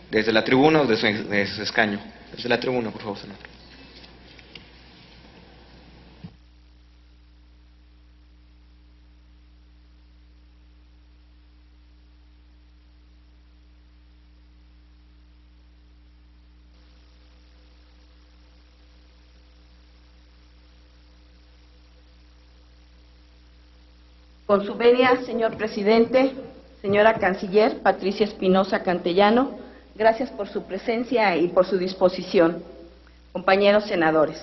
desde la tribuna o de su escaño. Desde la tribuna, por favor, senador. Con su venia, señor presidente, señora canciller Patricia Espinosa Cantellano, gracias por su presencia y por su disposición. Compañeros senadores,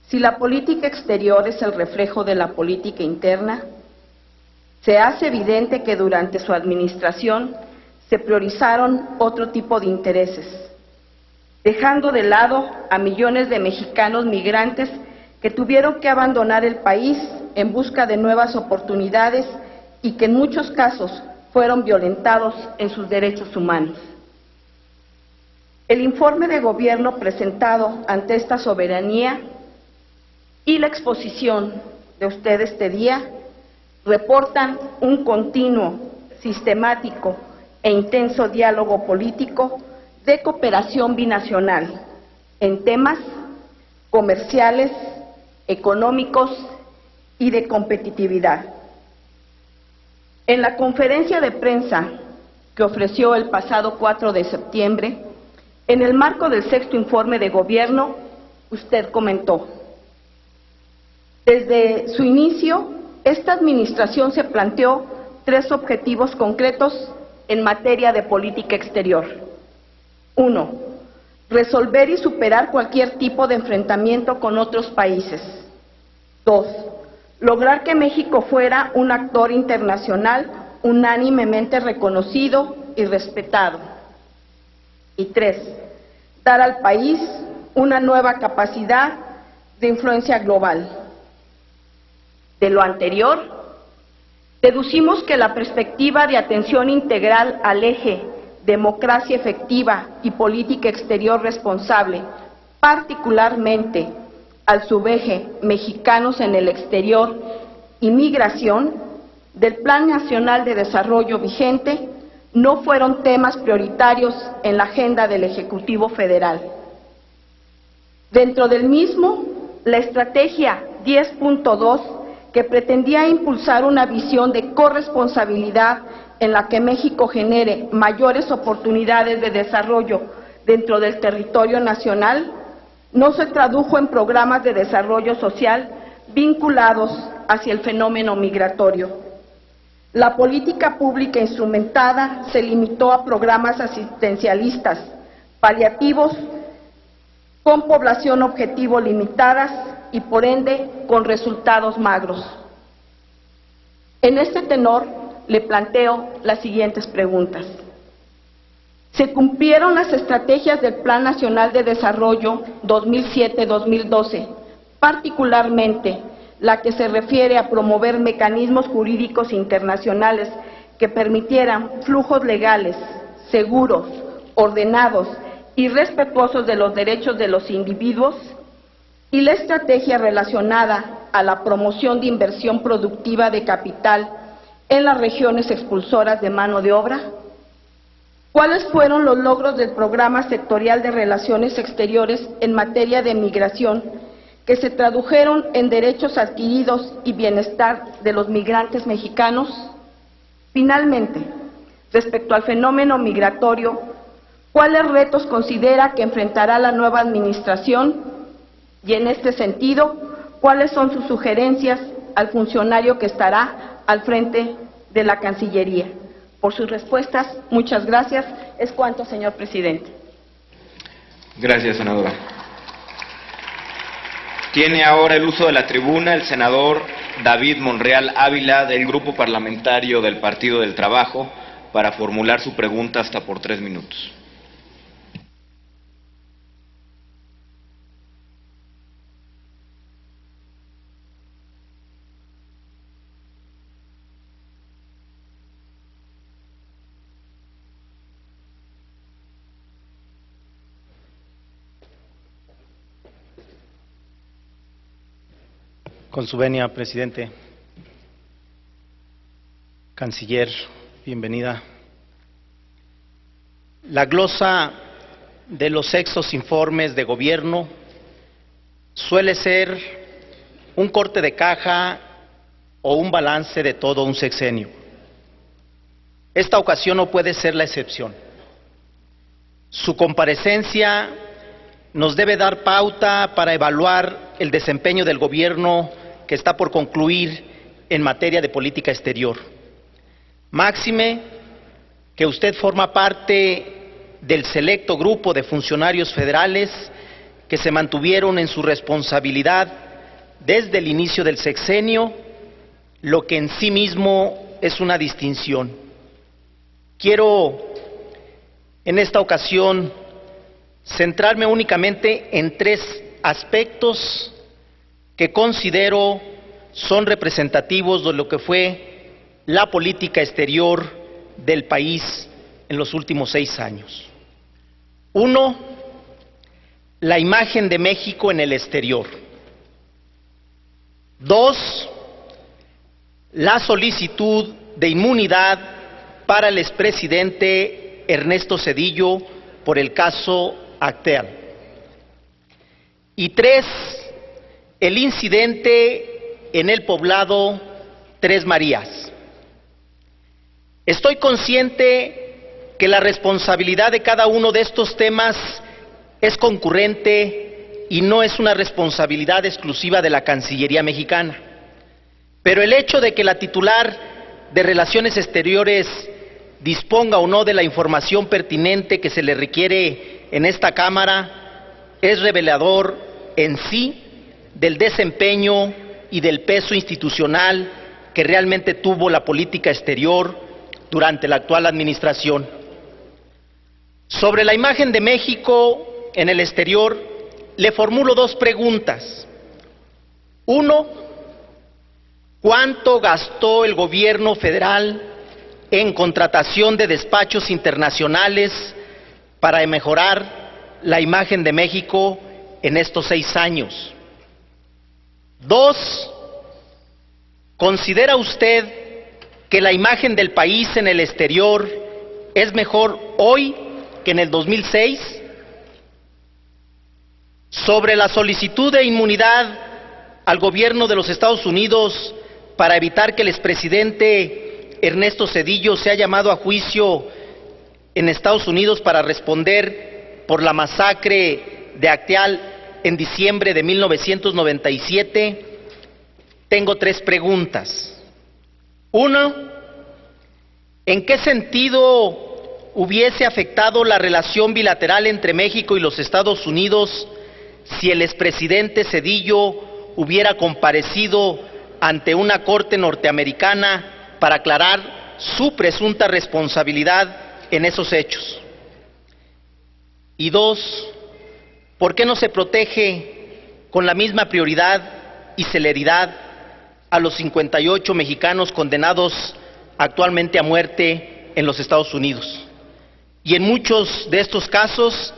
si la política exterior es el reflejo de la política interna, se hace evidente que durante su administración se priorizaron otro tipo de intereses, dejando de lado a millones de mexicanos migrantes que tuvieron que abandonar el país en busca de nuevas oportunidades y que en muchos casos fueron violentados en sus derechos humanos. El informe de gobierno presentado ante esta soberanía y la exposición de usted este día reportan un continuo, sistemático e intenso diálogo político de cooperación binacional en temas comerciales, económicos y de competitividad. En la conferencia de prensa que ofreció el pasado 4 de septiembre, en el marco del sexto informe de gobierno, usted comentó: desde su inicio, esta administración se planteó 3 objetivos concretos en materia de política exterior. 1. Resolver y superar cualquier tipo de enfrentamiento con otros países. 2. Lograr que México fuera un actor internacional unánimemente reconocido y respetado. Y 3. Dar al país una nueva capacidad de influencia global. De lo anterior, deducimos que la perspectiva de atención integral al eje democracia efectiva y política exterior responsable, particularmente al subeje mexicanos en el exterior y migración, del Plan Nacional de Desarrollo vigente, no fueron temas prioritarios en la agenda del Ejecutivo Federal. Dentro del mismo, la estrategia 10.2, que pretendía impulsar una visión de corresponsabilidad en la que México genere mayores oportunidades de desarrollo dentro del territorio nacional, no se tradujo en programas de desarrollo social vinculados hacia el fenómeno migratorio. La política pública instrumentada se limitó a programas asistencialistas, paliativos, con población objetivo limitadas y por ende con resultados magros. En este tenor le planteo las siguientes preguntas. ¿Se cumplieron las estrategias del Plan Nacional de Desarrollo 2007-2012, particularmente la que se refiere a promover mecanismos jurídicos internacionales que permitieran flujos legales, seguros, ordenados y respetuosos de los derechos de los individuos? Y la estrategia relacionada a la promoción de inversión productiva de capital en las regiones expulsoras de mano de obra. ¿Cuáles fueron los logros del Programa Sectorial de Relaciones Exteriores en materia de migración que se tradujeron en derechos adquiridos y bienestar de los migrantes mexicanos? Finalmente, respecto al fenómeno migratorio, ¿cuáles retos considera que enfrentará la nueva administración? Y en este sentido, ¿cuáles son sus sugerencias al funcionario que estará al frente de la Cancillería? Por sus respuestas, muchas gracias. Es cuanto, señor presidente. Gracias, senadora. Tiene ahora el uso de la tribuna el senador David Monreal Ávila, del Grupo Parlamentario del Partido del Trabajo, para formular su pregunta hasta por 3 minutos. Con su venia, presidente. Canciller, bienvenida. La glosa de los sextos informes de gobierno suele ser un corte de caja o un balance de todo un sexenio. Esta ocasión no puede ser la excepción. Su comparecencia nos debe dar pauta para evaluar el desempeño del gobierno que está por concluir en materia de política exterior. Máxime que usted forma parte del selecto grupo de funcionarios federales que se mantuvieron en su responsabilidad desde el inicio del sexenio, lo que en sí mismo es una distinción. Quiero en esta ocasión centrarme únicamente en tres aspectos que considero son representativos de lo que fue la política exterior del país en los últimos 6 años. Uno, la imagen de México en el exterior. Dos, la solicitud de inmunidad para el expresidente Ernesto Zedillo por el caso Acteal. Y tres, el incidente en el poblado Tres Marías. Estoy consciente que la responsabilidad de cada uno de estos temas es concurrente y no es una responsabilidad exclusiva de la Cancillería mexicana. Pero el hecho de que la titular de Relaciones Exteriores disponga o no de la información pertinente que se le requiere en esta Cámara es revelador en sí del desempeño y del peso institucional que realmente tuvo la política exterior durante la actual administración. Sobre la imagen de México en el exterior, le formulo 2 preguntas. Uno, ¿cuánto gastó el gobierno federal en contratación de despachos internacionales para mejorar la imagen de México en estos 6 años? 2, ¿considera usted que la imagen del país en el exterior es mejor hoy que en el 2006? Sobre la solicitud de inmunidad al gobierno de los Estados Unidos para evitar que el expresidente Ernesto Zedillo sea llamado a juicio en Estados Unidos para responder por la masacre de Acteal en diciembre de 1997, tengo 3 preguntas. 1, ¿en qué sentido hubiese afectado la relación bilateral entre México y los Estados Unidos si el expresidente Zedillo hubiera comparecido ante una corte norteamericana para aclarar su presunta responsabilidad en esos hechos? Y 2, ¿por qué no se protege con la misma prioridad y celeridad a los 58 mexicanos condenados actualmente a muerte en los Estados Unidos? Y en muchos de estos casos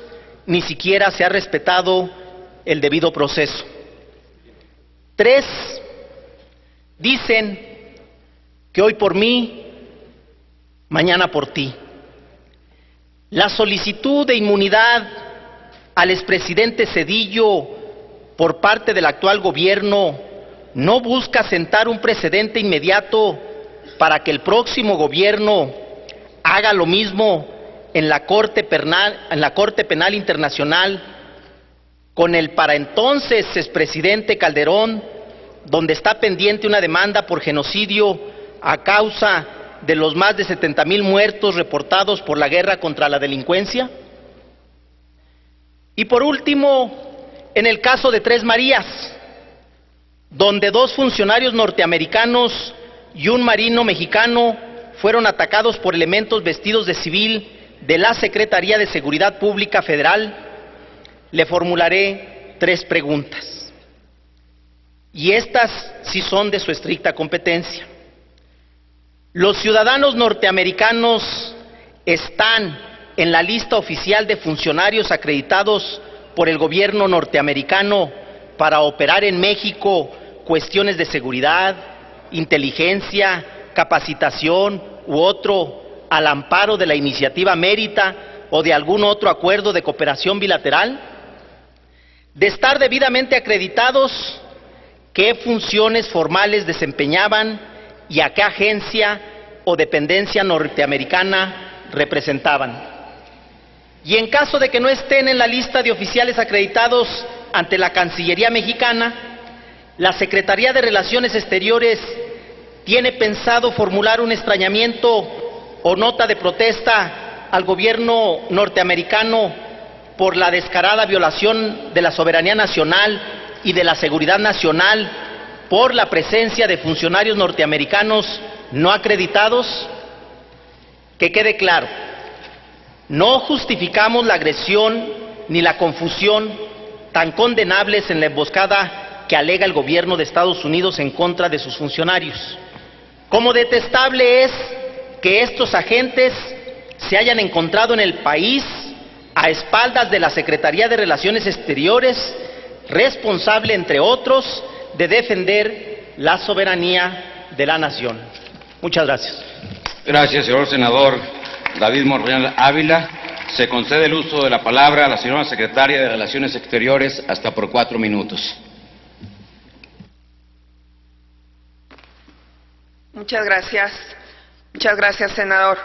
ni siquiera se ha respetado el debido proceso. 3, dicen que hoy por mí, mañana por ti. La solicitud de inmunidad al expresidente Zedillo por parte del actual gobierno no busca sentar un precedente inmediato para que el próximo gobierno haga lo mismo en la Corte Penal Internacional con el para entonces expresidente Calderón, donde está pendiente una demanda por genocidio a causa de los más de 70,000 muertos reportados por la guerra contra la delincuencia. Y por último, en el caso de Tres Marías, donde 2 funcionarios norteamericanos y un marino mexicano fueron atacados por elementos vestidos de civil de la Secretaría de Seguridad Pública Federal, le formularé 3 preguntas. Y estas sí son de su estricta competencia. ¿Los ciudadanos norteamericanos están en la lista oficial de funcionarios acreditados por el gobierno norteamericano para operar en México cuestiones de seguridad, inteligencia, capacitación u otro al amparo de la iniciativa Mérita o de algún otro acuerdo de cooperación bilateral, de estar debidamente acreditados, qué funciones formales desempeñaban y a qué agencia o dependencia norteamericana representaban. Y en caso de que no estén en la lista de oficiales acreditados ante la Cancillería mexicana, la Secretaría de Relaciones Exteriores tiene pensado formular un extrañamiento o nota de protesta al gobierno norteamericano por la descarada violación de la soberanía nacional y de la seguridad nacional por la presencia de funcionarios norteamericanos no acreditados. Que quede claro, no justificamos la agresión ni la confusión tan condenables en la emboscada que alega el gobierno de Estados Unidos en contra de sus funcionarios. Como detestable es que estos agentes se hayan encontrado en el país a espaldas de la Secretaría de Relaciones Exteriores, responsable, entre otros, de defender la soberanía de la nación. Muchas gracias. Gracias, señor senador David Monreal Ávila. Se concede el uso de la palabra a la señora secretaria de Relaciones Exteriores hasta por 4 minutos. Muchas gracias, senador.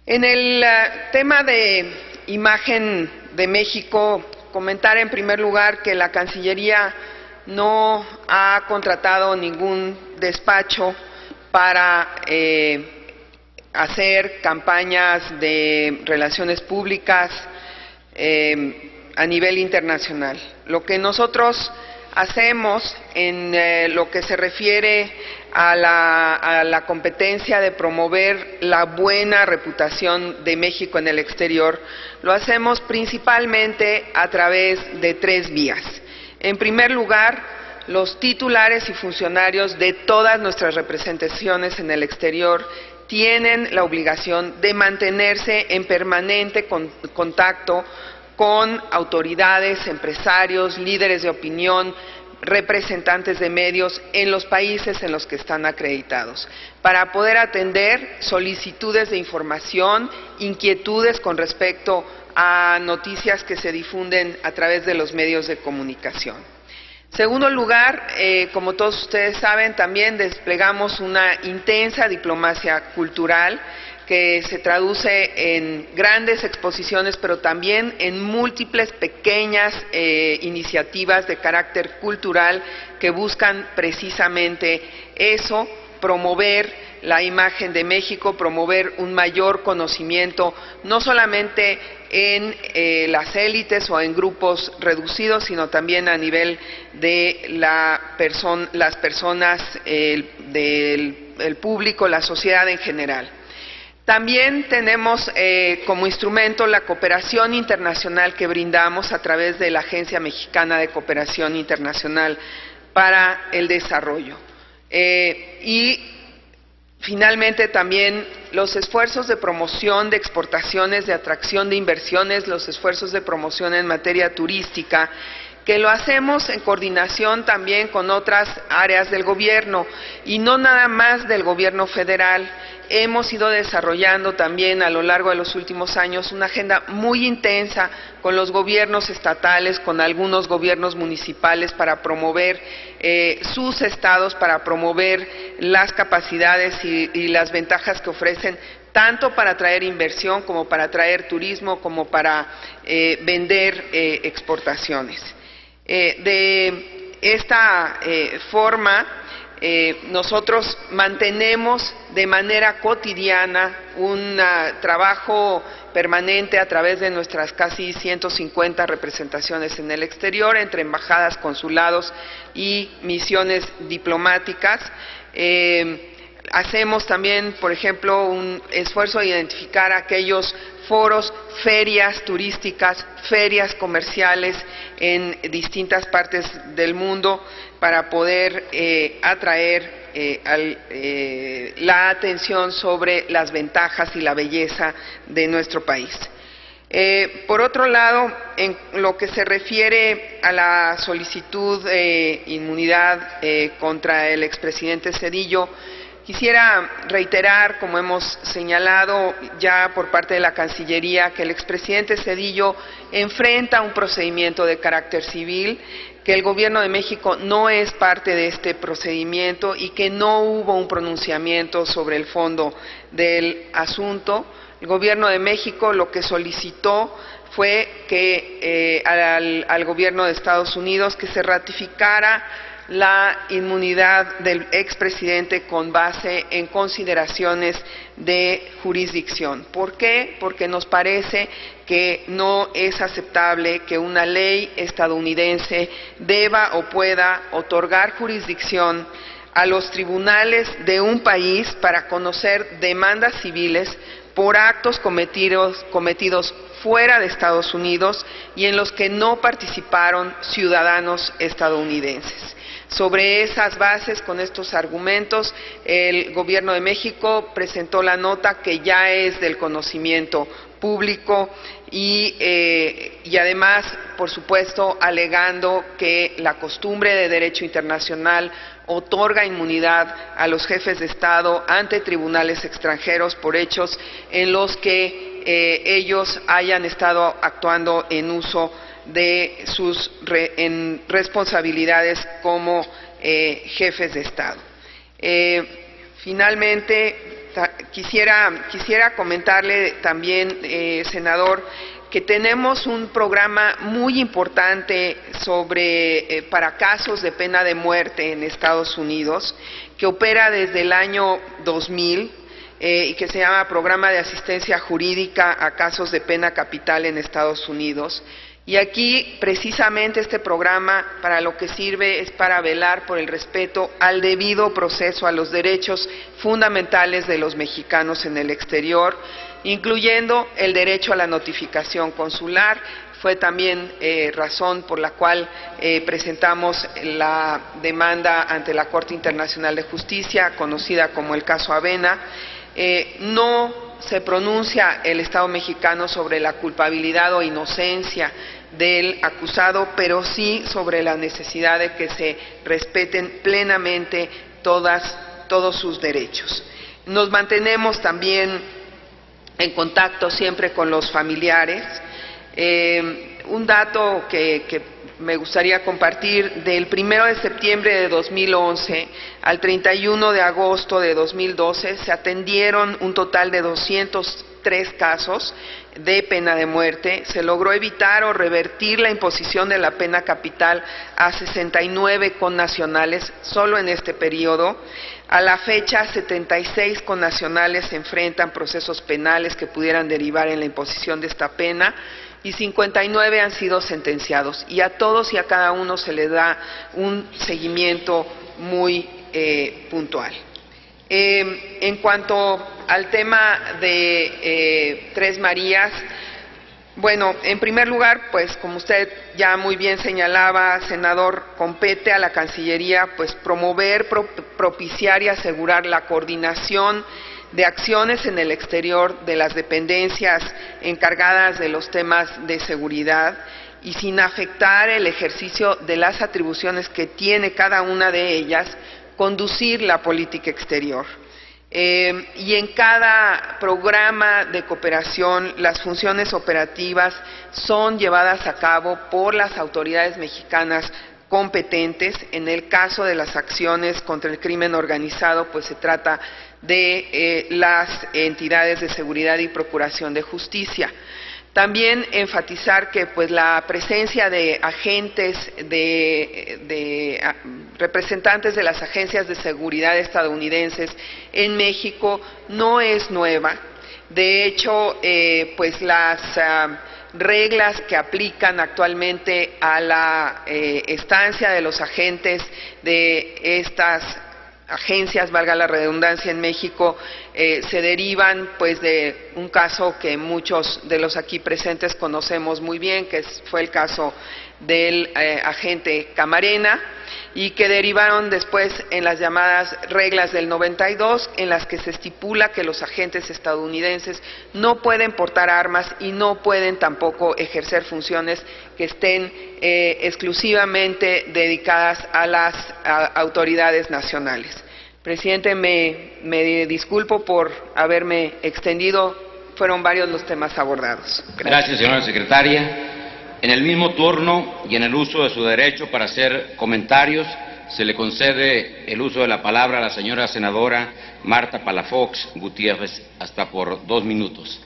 En el tema de imagen de México, comentar en primer lugar que la Cancillería no ha contratado ningún despacho para hacer campañas de relaciones públicas a nivel internacional. Lo que nosotros hacemos en lo que se refiere a la competencia de promover la buena reputación de México en el exterior, lo hacemos principalmente a través de 3 vías. En primer lugar, los titulares y funcionarios de todas nuestras representaciones en el exterior tienen la obligación de mantenerse en permanente contacto con autoridades, empresarios, líderes de opinión, representantes de medios en los países en los que están acreditados, para poder atender solicitudes de información, inquietudes con respecto a noticias que se difunden a través de los medios de comunicación. Segundo lugar, como todos ustedes saben, también desplegamos una intensa diplomacia cultural que se traduce en grandes exposiciones, pero también en múltiples pequeñas iniciativas de carácter cultural que buscan precisamente eso, promover la imagen de México, promover un mayor conocimiento, no solamente en las élites o en grupos reducidos, sino también a nivel de las personas, del público, la sociedad en general. También tenemos como instrumento la cooperación internacional que brindamos a través de la Agencia Mexicana de Cooperación Internacional para el Desarrollo. Y finalmente también los esfuerzos de promoción de exportaciones, de atracción de inversiones, los esfuerzos de promoción en materia turística, que lo hacemos en coordinación también con otras áreas del gobierno y no nada más del gobierno federal. Hemos ido desarrollando también a lo largo de los últimos años una agenda muy intensa con los gobiernos estatales, con algunos gobiernos municipales para promover sus estados, para promover las capacidades y las ventajas que ofrecen tanto para atraer inversión como para atraer turismo, como para vender exportaciones. De esta forma, nosotros mantenemos de manera cotidiana un trabajo permanente a través de nuestras casi 150 representaciones en el exterior, entre embajadas, consulados y misiones diplomáticas. Hacemos también, por ejemplo, un esfuerzo de identificar aquellos foros, ferias turísticas, ferias comerciales en distintas partes del mundo para poder atraer la atención sobre las ventajas y la belleza de nuestro país. Por otro lado, en lo que se refiere a la solicitud de inmunidad contra el expresidente Zedillo, Quisiera reiterar, como hemos señalado ya por parte de la Cancillería, que el expresidente Zedillo enfrenta un procedimiento de carácter civil, que el Gobierno de México no es parte de este procedimiento y que no hubo un pronunciamiento sobre el fondo del asunto. El Gobierno de México lo que solicitó fue que al Gobierno de Estados Unidos que se ratificara la inmunidad del expresidente con base en consideraciones de jurisdicción. ¿Por qué? Porque nos parece que no es aceptable que una ley estadounidense deba o pueda otorgar jurisdicción a los tribunales de un país para conocer demandas civiles por actos cometidos fuera de Estados Unidos y en los que no participaron ciudadanos estadounidenses. Sobre esas bases, con estos argumentos, el Gobierno de México presentó la nota que ya es del conocimiento público y además, por supuesto, alegando que la costumbre de derecho internacional otorga inmunidad a los jefes de Estado ante tribunales extranjeros por hechos en los que ellos hayan estado actuando en uso de sus responsabilidades como jefes de Estado. Finalmente, quisiera comentarle también, senador, que tenemos un programa muy importante para casos de pena de muerte en Estados Unidos, que opera desde el año 2000 y que se llama Programa de Asistencia Jurídica a Casos de Pena Capital en Estados Unidos. Y aquí, precisamente, este programa para lo que sirve es para velar por el respeto al debido proceso, a los derechos fundamentales de los mexicanos en el exterior, incluyendo el derecho a la notificación consular. Fue también razón por la cual presentamos la demanda ante la Corte Internacional de Justicia, conocida como el caso Avena. No se pronuncia el Estado mexicano sobre la culpabilidad o inocencia del acusado, pero sí sobre la necesidad de que se respeten plenamente todos sus derechos. Nos mantenemos también en contacto siempre con los familiares. Un dato que me gustaría compartir: del 1 de septiembre de 2011 al 31 de agosto de 2012 se atendieron un total de 203 casos de pena de muerte. Se logró evitar o revertir la imposición de la pena capital a 69 connacionales solo en este periodo. A la fecha, 76 connacionales se enfrentan procesos penales que pudieran derivar en la imposición de esta pena y 59 han sido sentenciados, y a todos y a cada uno se le da un seguimiento muy puntual. En cuanto al tema de Tres Marías, bueno, en primer lugar, pues como usted ya muy bien señalaba, senador, compete a la Cancillería pues promover, propiciar y asegurar la coordinación de acciones en el exterior de las dependencias encargadas de los temas de seguridad y sin afectar el ejercicio de las atribuciones que tiene cada una de ellas, conducir la política exterior. Y en cada programa de cooperación las funciones operativas son llevadas a cabo por las autoridades mexicanas competentes. En el caso de las acciones contra el crimen organizado, pues se trata de las entidades de seguridad y procuración de justicia. También enfatizar que pues la presencia de agentes, representantes de las agencias de seguridad estadounidenses en México no es nueva. De hecho, pues las reglas que aplican actualmente a la estancia de los agentes de estas agencias, valga la redundancia, en México, se derivan pues de un caso que muchos de los aquí presentes conocemos muy bien, que fue el caso del agente Camarena, y que derivaron después en las llamadas reglas del 92, en las que se estipula que los agentes estadounidenses no pueden portar armas y no pueden tampoco ejercer funciones que estén exclusivamente dedicadas a las autoridades nacionales. Presidente, me disculpo por haberme extendido. Fueron varios los temas abordados. Gracias, señora secretaria. En el mismo turno y en el uso de su derecho para hacer comentarios, se le concede el uso de la palabra a la señora senadora Marta Palafox Gutiérrez, hasta por 2 minutos.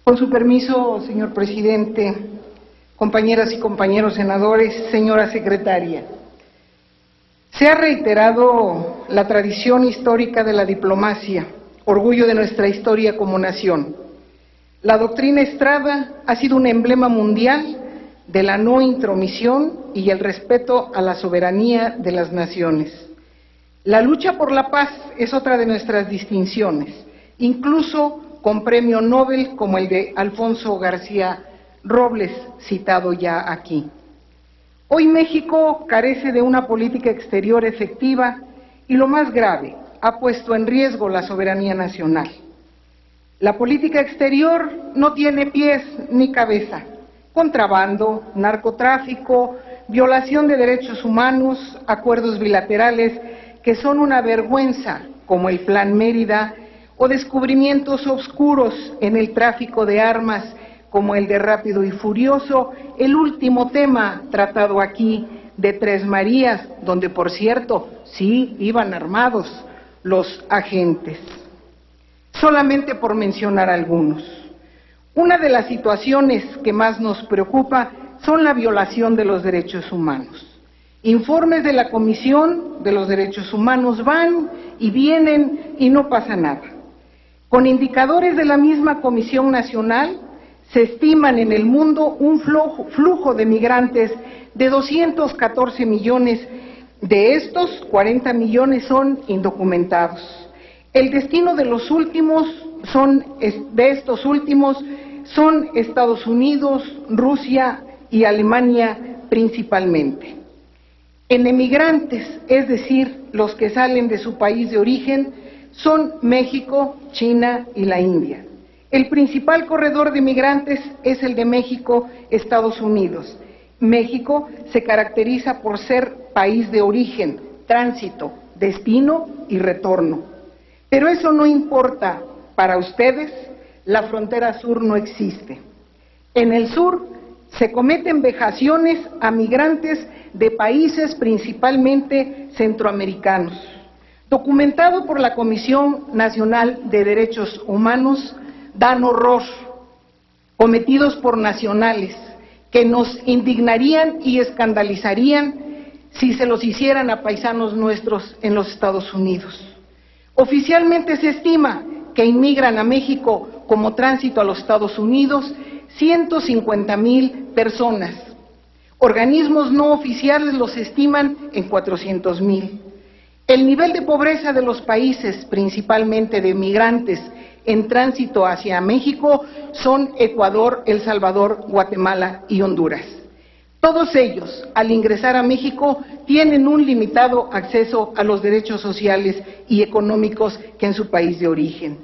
Con su permiso, señor presidente, compañeras y compañeros senadores, señora secretaria, se ha reiterado la tradición histórica de la diplomacia, orgullo de nuestra historia como nación. La doctrina Estrada ha sido un emblema mundial de la no intromisión y el respeto a la soberanía de las naciones. La lucha por la paz es otra de nuestras distinciones, incluso con premio Nobel como el de Alfonso García Robles, citado ya aquí. Hoy México carece de una política exterior efectiva y, lo más grave, ha puesto en riesgo la soberanía nacional. La política exterior no tiene pies ni cabeza. Contrabando, narcotráfico, violación de derechos humanos, acuerdos bilaterales que son una vergüenza, como el Plan Mérida, o descubrimientos oscuros en el tráfico de armas, como el de Rápido y Furioso, el último tema tratado aquí de Tres Marías, donde, por cierto, sí iban armados los agentes. Solamente por mencionar algunos. Una de las situaciones que más nos preocupa son la violación de los derechos humanos. Informes de la Comisión de los Derechos Humanos van y vienen y no pasa nada. Con indicadores de la misma Comisión Nacional, se estiman en el mundo un flujo de migrantes de 214 millones. De estos, 40 millones son indocumentados. El destino de estos últimos son Estados Unidos, Rusia y Alemania principalmente. En emigrantes, es decir, los que salen de su país de origen, son México, China y la India. El principal corredor de migrantes es el de México, Estados Unidos. México se caracteriza por ser país de origen, tránsito, destino y retorno. Pero eso no importa. Para ustedes, la frontera sur no existe. En el sur se cometen vejaciones a migrantes de países principalmente centroamericanos. Documentado por la Comisión Nacional de Derechos Humanos, dan horror, cometidos por nacionales, que nos indignarían y escandalizarían si se los hicieran a paisanos nuestros en los Estados Unidos. Oficialmente se estima que inmigran a México como tránsito a los Estados Unidos 150,000 personas. Organismos no oficiales los estiman en 400,000. El nivel de pobreza de los países, principalmente de migrantes en tránsito hacia México, son Ecuador, El Salvador, Guatemala y Honduras. Todos ellos, al ingresar a México, tienen un limitado acceso a los derechos sociales y económicos que en su país de origen.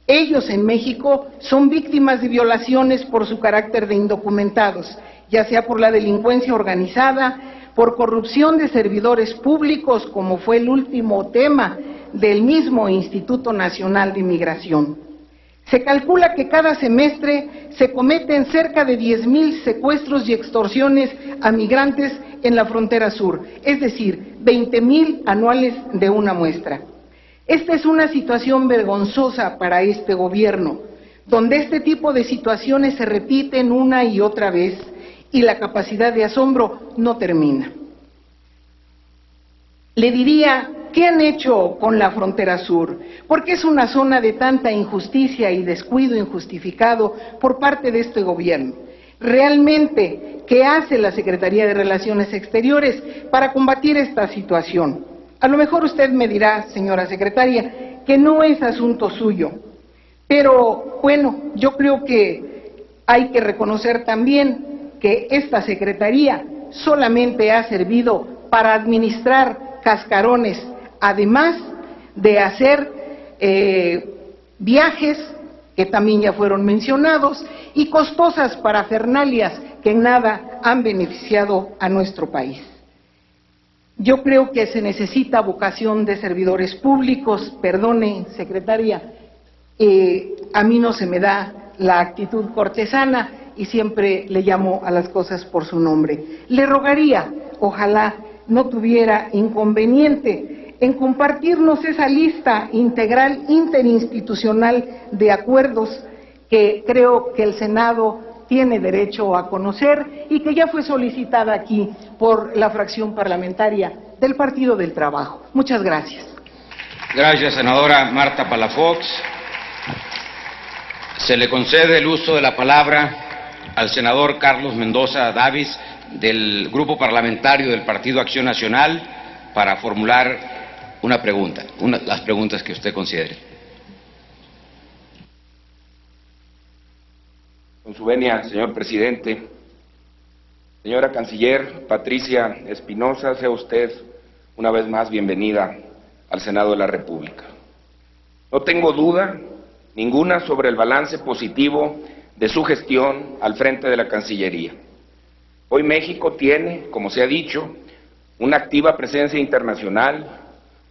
Ellos en México son víctimas de violaciones por su carácter de indocumentados, ya sea por la delincuencia organizada, por corrupción de servidores públicos, como fue el último tema del mismo Instituto Nacional de Migración. Se calcula que cada semestre se cometen cerca de 10,000 secuestros y extorsiones a migrantes en la frontera sur, es decir, 20,000 anuales de una muestra. Esta es una situación vergonzosa para este gobierno, donde este tipo de situaciones se repiten una y otra vez, y la capacidad de asombro no termina. Le diría, ¿qué han hecho con la frontera sur? Porque es una zona de tanta injusticia y descuido injustificado por parte de este gobierno. Realmente, ¿qué hace la Secretaría de Relaciones Exteriores para combatir esta situación? A lo mejor usted me dirá, señora secretaria, que no es asunto suyo, pero bueno, yo creo que hay que reconocer también que esta Secretaría solamente ha servido para administrar cascarones, además de hacer viajes que también ya fueron mencionados y costosas parafernalias que en nada han beneficiado a nuestro país. Yo creo que se necesita vocación de servidores públicos. Perdone, secretaria, a mí no se me da la actitud cortesana y siempre le llamo a las cosas por su nombre. Le rogaría, ojalá no tuviera inconveniente en compartirnos esa lista integral interinstitucional de acuerdos que creo que el Senado tiene derecho a conocer y que ya fue solicitada aquí por la fracción parlamentaria del Partido del Trabajo. Muchas gracias. Gracias, senadora Marta Palafox. Se le concede el uso de la palabra al senador Carlos Mendoza Davis, del Grupo Parlamentario del Partido Acción Nacional, para formular una pregunta, las preguntas que usted considere. Con su venia, señor presidente. Señora canciller Patricia Espinosa, sea usted una vez más bienvenida al Senado de la República. No tengo duda ninguna sobre el balance positivo de su gestión al frente de la Cancillería. Hoy México tiene, como se ha dicho, una activa presencia internacional,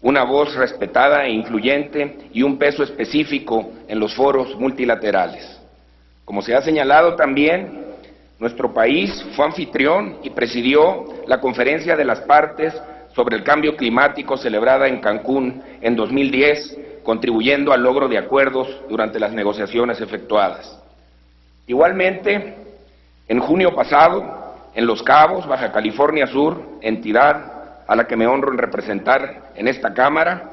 una voz respetada e influyente y un peso específico en los foros multilaterales. Como se ha señalado también, nuestro país fue anfitrión y presidió la Conferencia de las Partes sobre el Cambio Climático celebrada en Cancún en 2010, contribuyendo al logro de acuerdos durante las negociaciones efectuadas. Igualmente, en junio pasado, en Los Cabos, Baja California Sur, entidad a la que me honro en representar en esta Cámara,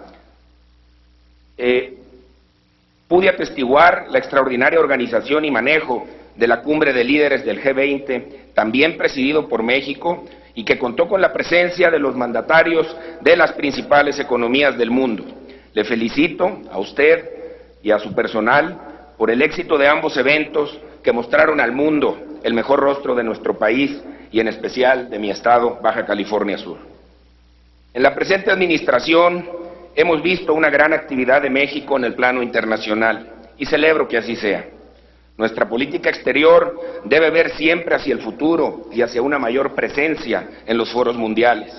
pude atestiguar la extraordinaria organización y manejo de la cumbre de líderes del G20, también presidido por México, y que contó con la presencia de los mandatarios de las principales economías del mundo. Le felicito a usted y a su personal por el éxito de ambos eventos que mostraron al mundo el mejor rostro de nuestro país y en especial de mi estado, Baja California Sur. En la presente administración hemos visto una gran actividad de México en el plano internacional y celebro que así sea. Nuestra política exterior debe ver siempre hacia el futuro y hacia una mayor presencia en los foros mundiales.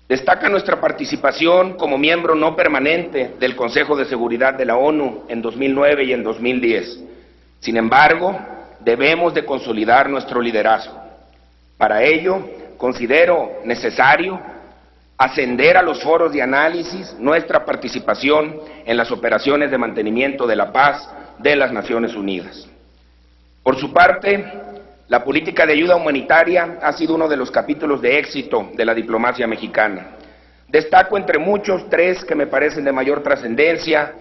Destaca nuestra participación como miembro no permanente del Consejo de Seguridad de la ONU en 2009 y en 2010. Sin embargo, debemos de consolidar nuestro liderazgo. Para ello, considero necesario ascender a los foros de análisis nuestra participación en las operaciones de mantenimiento de la paz de las Naciones Unidas. Por su parte, la política de ayuda humanitaria ha sido uno de los capítulos de éxito de la diplomacia mexicana. Destaco entre muchos tres que me parecen de mayor trascendencia: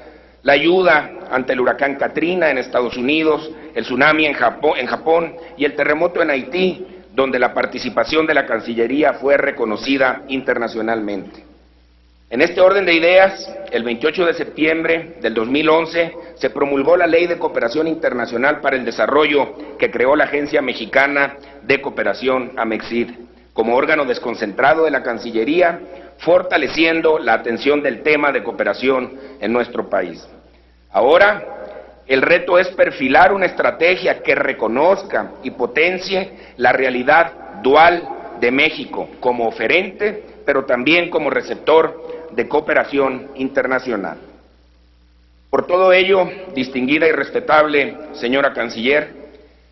la ayuda ante el huracán Katrina en Estados Unidos, el tsunami en Japón y el terremoto en Haití, donde la participación de la Cancillería fue reconocida internacionalmente. En este orden de ideas, el 28 de septiembre del 2011 se promulgó la Ley de Cooperación Internacional para el Desarrollo que creó la Agencia Mexicana de Cooperación, AMEXID, como órgano desconcentrado de la Cancillería, fortaleciendo la atención del tema de cooperación en nuestro país. Ahora, el reto es perfilar una estrategia que reconozca y potencie la realidad dual de México como oferente, pero también como receptor de cooperación internacional. Por todo ello, distinguida y respetable señora Canciller,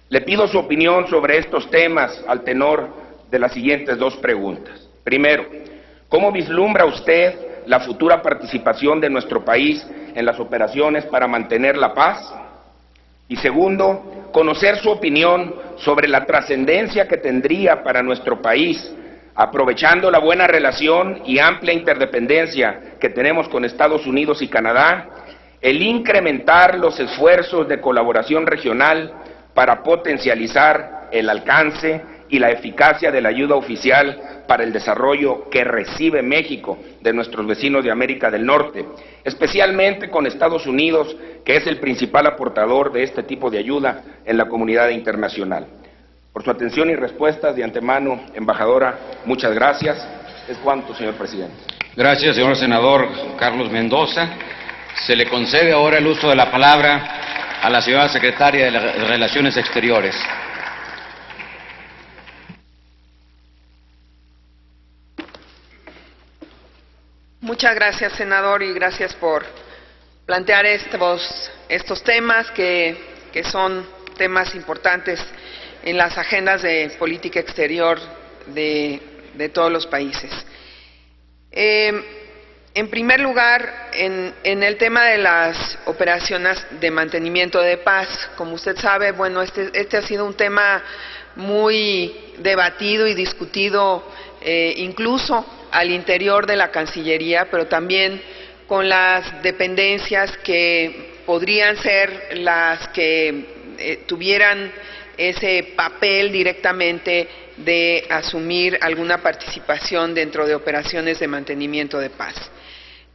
le pido su opinión sobre estos temas al tenor de las siguientes dos preguntas. Primero, ¿cómo vislumbra usted la futura participación de nuestro país en las operaciones para mantener la paz? Y segundo, conocer su opinión sobre la trascendencia que tendría para nuestro país, aprovechando la buena relación y amplia interdependencia que tenemos con Estados Unidos y Canadá, el incrementar los esfuerzos de colaboración regional para potencializar el alcance y la eficacia de la ayuda oficial para el desarrollo que recibe México de nuestros vecinos de América del Norte, especialmente con Estados Unidos, que es el principal aportador de este tipo de ayuda en la comunidad internacional. Por su atención y respuestas de antemano, embajadora, muchas gracias. Es cuanto, señor presidente. Gracias, señor senador Carlos Mendoza. Se le concede ahora el uso de la palabra a la señora secretaria de Relaciones Exteriores. Muchas gracias, senador, y gracias por plantear estos temas que son temas importantes en las agendas de política exterior de todos los países. En primer lugar, en el tema de las operaciones de mantenimiento de paz, como usted sabe, bueno, este ha sido un tema muy debatido y discutido incluso al interior de la Cancillería, pero también con las dependencias que podrían ser las que tuvieran ese papel directamente de asumir alguna participación dentro de operaciones de mantenimiento de paz.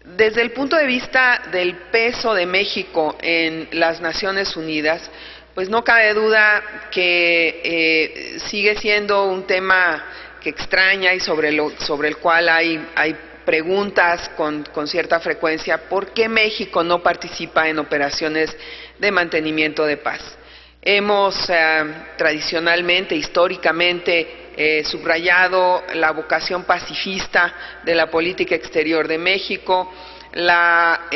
Desde el punto de vista del peso de México en las Naciones Unidas, pues no cabe duda que sigue siendo un tema que extraña y sobre el cual hay preguntas con cierta frecuencia. ¿Por qué México no participa en operaciones de mantenimiento de paz? Hemos tradicionalmente, históricamente, subrayado la vocación pacifista de la política exterior de México, la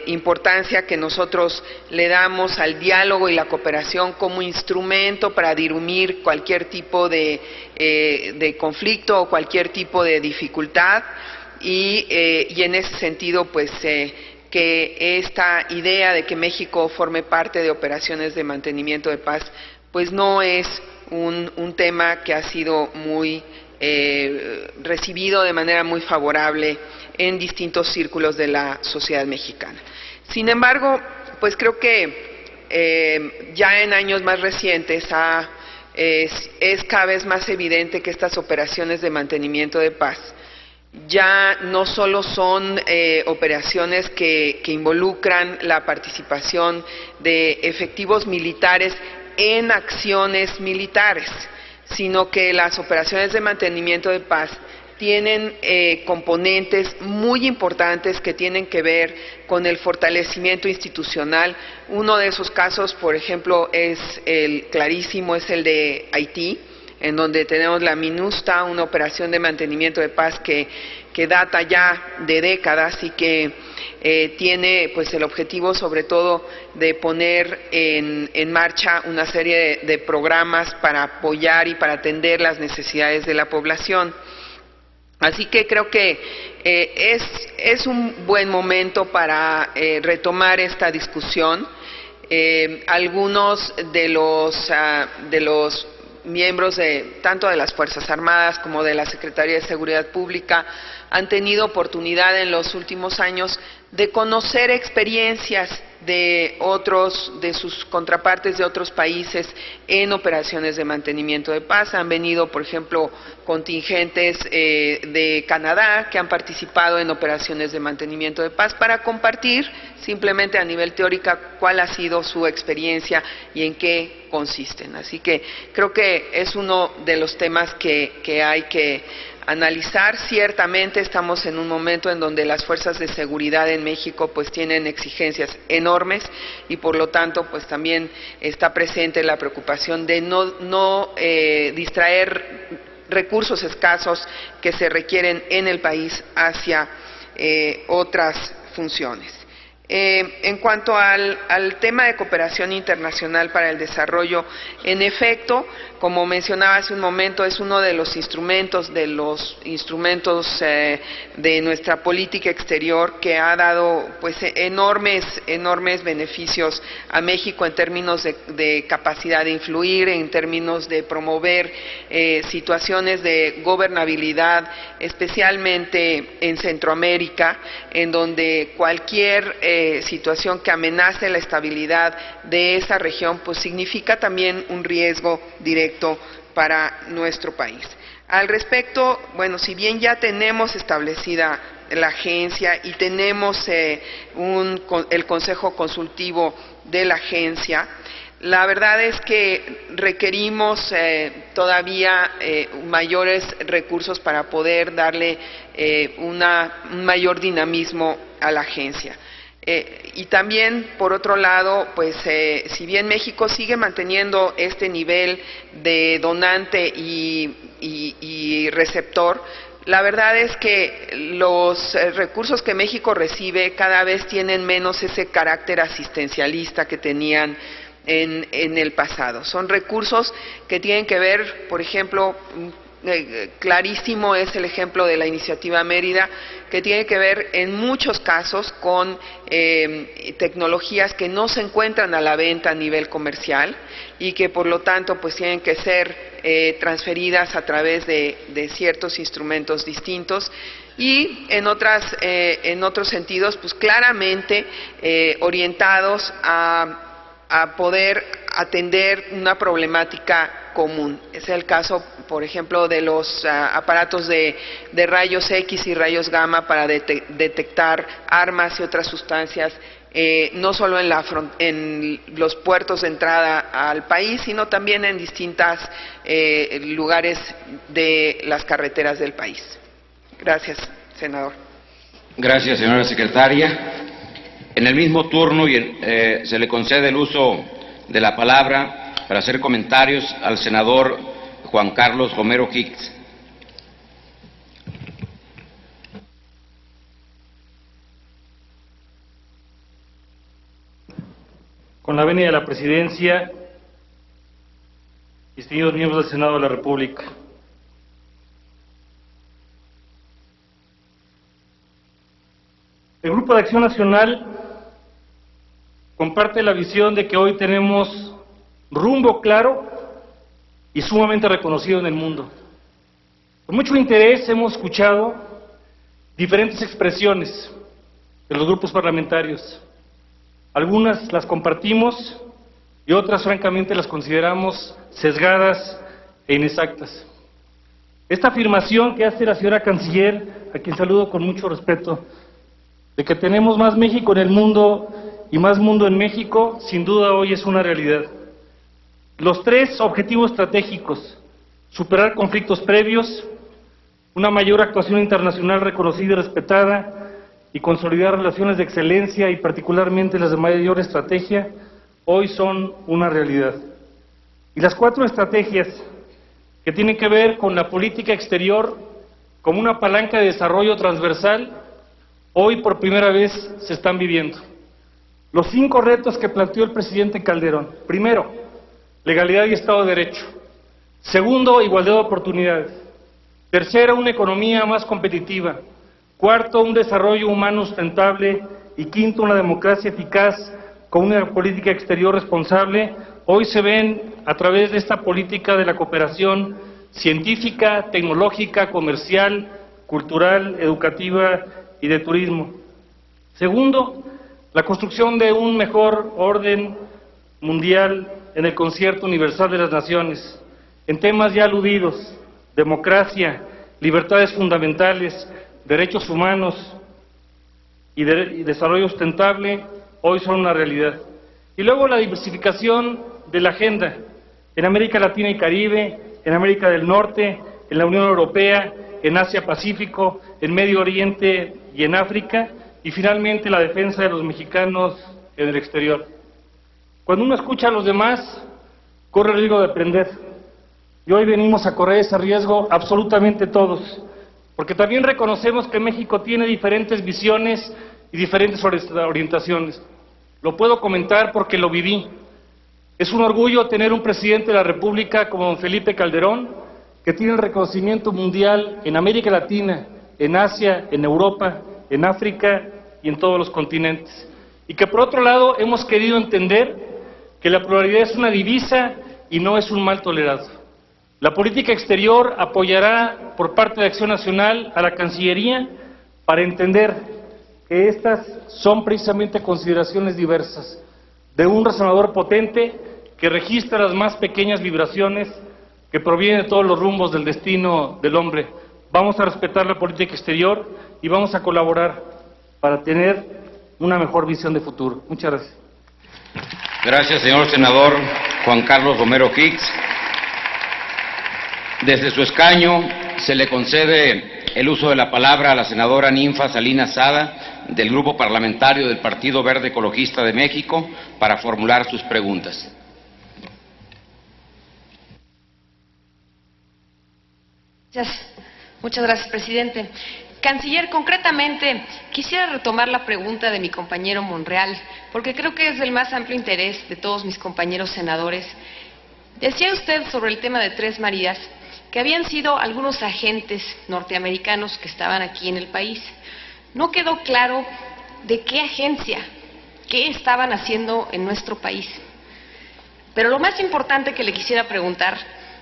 importancia que nosotros le damos al diálogo y la cooperación como instrumento para dirimir cualquier tipo de conflicto o cualquier tipo de dificultad, y en ese sentido, pues, que esta idea de que México forme parte de operaciones de mantenimiento de paz, pues no es un tema que ha sido muy recibido de manera muy favorable en distintos círculos de la sociedad mexicana. Sin embargo, pues creo que ya en años más recientes es cada vez más evidente que estas operaciones de mantenimiento de paz ya no solo son operaciones que involucran la participación de efectivos militares en acciones militares, sino que las operaciones de mantenimiento de paz tienen componentes muy importantes que tienen que ver con el fortalecimiento institucional. Uno de esos casos, por ejemplo, es el de Haití, en donde tenemos la MINUSTAH, una operación de mantenimiento de paz que data ya de décadas y que tiene, pues, el objetivo sobre todo de poner en marcha una serie de programas para apoyar y para atender las necesidades de la población. Así que creo que es un buen momento para retomar esta discusión. Algunos de los miembros tanto de las Fuerzas Armadas como de la Secretaría de Seguridad Pública han tenido oportunidad en los últimos años de conocer experiencias de sus contrapartes de otros países en operaciones de mantenimiento de paz. Han venido, por ejemplo, contingentes de Canadá que han participado en operaciones de mantenimiento de paz para compartir simplemente a nivel teórico cuál ha sido su experiencia y en qué consisten. Así que creo que es uno de los temas que hay que analizar. Ciertamente estamos en un momento en donde las fuerzas de seguridad en México pues tienen exigencias enormes y por lo tanto pues también está presente la preocupación de no distraer recursos escasos que se requieren en el país hacia otras funciones. En cuanto al tema de cooperación internacional para el desarrollo, en efecto, como mencionaba hace un momento, es uno de los instrumentos de nuestra política exterior que ha dado pues enormes beneficios a México en términos de capacidad de influir, en términos de promover situaciones de gobernabilidad, especialmente en Centroamérica, en donde cualquier situación que amenace la estabilidad de esa región, pues significa también un riesgo directo para nuestro país. Al respecto, bueno, si bien ya tenemos establecida la agencia y tenemos el Consejo Consultivo de la agencia, La verdad es que requerimos todavía mayores recursos para poder darle un mayor dinamismo a la agencia. Y también, por otro lado, pues si bien México sigue manteniendo este nivel de donante y receptor, la verdad es que los recursos que México recibe cada vez tienen menos ese carácter asistencialista que tenían en el pasado. Son recursos que tienen que ver, por ejemplo, clarísimo es el ejemplo de la iniciativa Mérida, que tiene que ver en muchos casos con tecnologías que no se encuentran a la venta a nivel comercial y que por lo tanto pues tienen que ser transferidas a través de ciertos instrumentos distintos y en otros sentidos pues claramente orientados a poder atender una problemática común. Es el caso, por ejemplo, de los aparatos de rayos X y rayos gamma para detectar armas y otras sustancias, no solo en los puertos de entrada al país, sino también en distintos lugares de las carreteras del país. Gracias, senador. Gracias, señora secretaria. En el mismo turno se le concede el uso de la palabra para hacer comentarios al senador Juan Carlos Romero Hicks. Con la venia de la Presidencia, distinguidos miembros del Senado de la República. El Grupo de Acción Nacional comparte la visión de que hoy tenemos rumbo claro y sumamente reconocido en el mundo. Con mucho interés hemos escuchado diferentes expresiones de los grupos parlamentarios. Algunas las compartimos y otras francamente las consideramos sesgadas e inexactas. Esta afirmación que hace la señora canciller, a quien saludo con mucho respeto, de que tenemos más México en el mundo y más mundo en México, sin duda hoy es una realidad. Los tres objetivos estratégicos: superar conflictos previos, una mayor actuación internacional reconocida y respetada, y consolidar relaciones de excelencia y particularmente las de mayor estrategia, hoy son una realidad. Y las cuatro estrategias que tienen que ver con la política exterior como una palanca de desarrollo transversal, hoy por primera vez se están viviendo. Los 5 retos que planteó el presidente Calderón: primero, legalidad y Estado de Derecho; segundo, igualdad de oportunidades; tercero, una economía más competitiva; cuarto, un desarrollo humano sustentable; y quinto, una democracia eficaz con una política exterior responsable. Hoy se ven a través de esta política de la cooperación científica, tecnológica, comercial, cultural, educativa y de turismo. Segundo, la construcción de un mejor orden mundial en el concierto universal de las naciones, en temas ya aludidos: democracia, libertades fundamentales, derechos humanos y desarrollo sustentable, hoy son una realidad. Y luego la diversificación de la agenda en América Latina y Caribe, en América del Norte, en la Unión Europea, en Asia-Pacífico, en Medio Oriente y en África, y finalmente la defensa de los mexicanos en el exterior. Cuando uno escucha a los demás, corre el riesgo de aprender. Y hoy venimos a correr ese riesgo absolutamente todos, porque también reconocemos que México tiene diferentes visiones y diferentes orientaciones. Lo puedo comentar porque lo viví. Es un orgullo tener un presidente de la República como don Felipe Calderón, que tiene el reconocimiento mundial en América Latina, en Asia, en Europa, en África y en todos los continentes. Y que por otro lado hemos querido entender que la pluralidad es una divisa y no es un mal tolerado. La política exterior apoyará por parte de Acción Nacional a la Cancillería para entender que estas son precisamente consideraciones diversas, de un resonador potente que registra las más pequeñas vibraciones que provienen de todos los rumbos del destino del hombre. Vamos a respetar la política exterior y vamos a colaborar para tener una mejor visión de futuro. Muchas gracias. Gracias, señor senador Juan Carlos Romero Hicks. Desde su escaño se le concede el uso de la palabra a la senadora Ninfa Salinas Sada, del Grupo Parlamentario del Partido Verde Ecologista de México, para formular sus preguntas. Muchas gracias, presidente. Canciller, concretamente, quisiera retomar la pregunta de mi compañero Monreal, porque creo que es del más amplio interés de todos mis compañeros senadores. Decía usted sobre el tema de Tres Marías que habían sido algunos agentes norteamericanos que estaban aquí en el país. No quedó claro de qué agencia, qué estaban haciendo en nuestro país. Pero lo más importante que le quisiera preguntar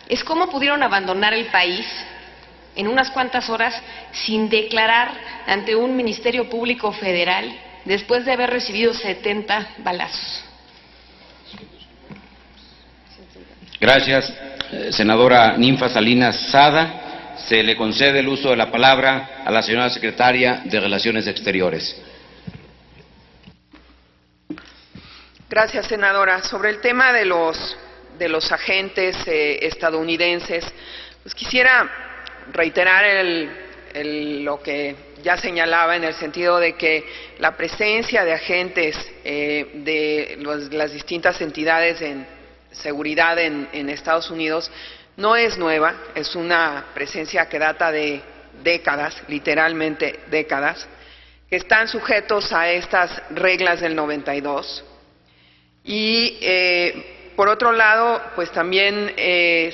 es cómo pudieron abandonar el país en unas cuantas horas sin declarar ante un Ministerio Público Federal después de haber recibido 70 balazos. Gracias, senadora Ninfa Salinas Sada. Se le concede el uso de la palabra a la señora secretaria de Relaciones Exteriores. Gracias, senadora. Sobre el tema de los agentes estadounidenses, pues quisiera reiterar lo que ya señalaba, en el sentido de que la presencia de agentes de las distintas entidades en seguridad en Estados Unidos no es nueva, es una presencia que data de décadas, literalmente décadas, que están sujetos a estas reglas del 92. Y por otro lado, pues también,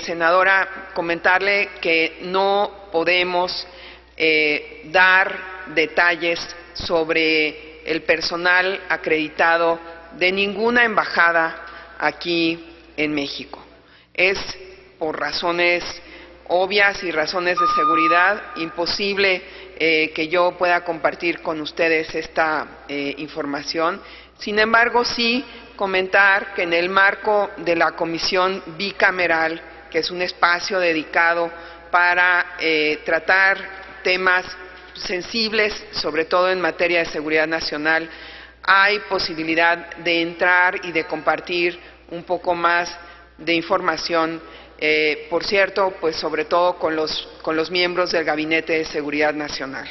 senadora, comentarle que no podemos dar detalles sobre el personal acreditado de ninguna embajada aquí en México. Es por razones obvias y razones de seguridad imposible que yo pueda compartir con ustedes esta información. Sin embargo, sí comentar que en el marco de la Comisión Bicameral, que es un espacio dedicado para tratar temas sensibles, sobre todo en materia de seguridad nacional, hay posibilidad de entrar y de compartir un poco más de información, por cierto, pues sobre todo con los miembros del Gabinete de Seguridad Nacional.